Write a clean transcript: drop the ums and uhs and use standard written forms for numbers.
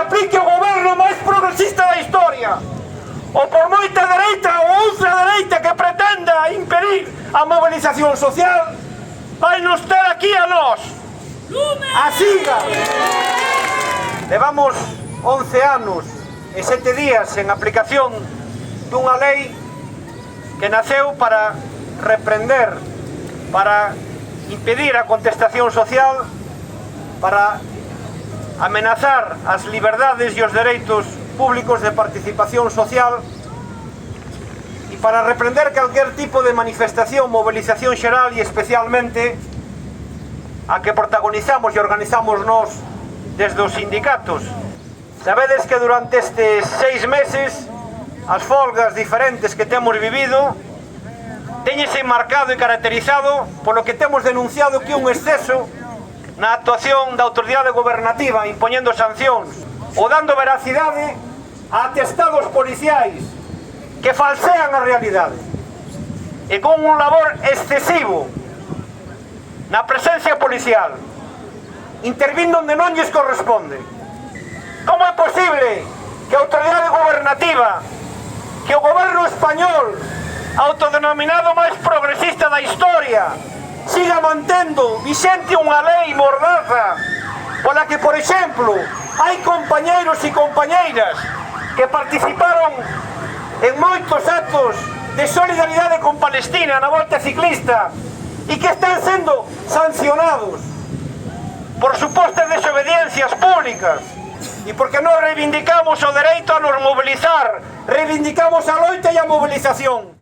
aplique o goberno máis progresista da historia. Ou por moita dereita ou ultradereita que pretenda impedir a movilización social, vai nos ter aquí a nós. A siga. Levamos 11 anos e 7 días en aplicación dunha lei que naceu para reprender, para impedir a contestación social, para amenazar as liberdades e os dereitos públicos de participación social e para reprender calquer tipo de manifestación, movilización xeral e especialmente a que protagonizamos e organizamos nós desde os sindicatos. Sabedes que durante estes 6 meses as folgas diferentes que temos vivido teñese marcado e caracterizado polo que temos denunciado que un exceso na actuación da autoridade gobernativa impoñendo sancións ou dando veracidade a atestados policiais que falsean a realidade e con un labor excesivo na presencia policial intervindo onde non lles corresponde. Como é posible que a autoridade gobernativa, que o goberno español, autodenominado máis progresista da historia, siga mantendo vixente unha lei mordaza pola que, por exemplo, hai compañeiros e compañeiras que participaron en moitos actos de solidaridade con Palestina na volta ciclista e que están sendo sancionados por supostas desobediencias públicas e porque non reivindicamos o dereito a nos mobilizar, reivindicamos a loita e a movilización.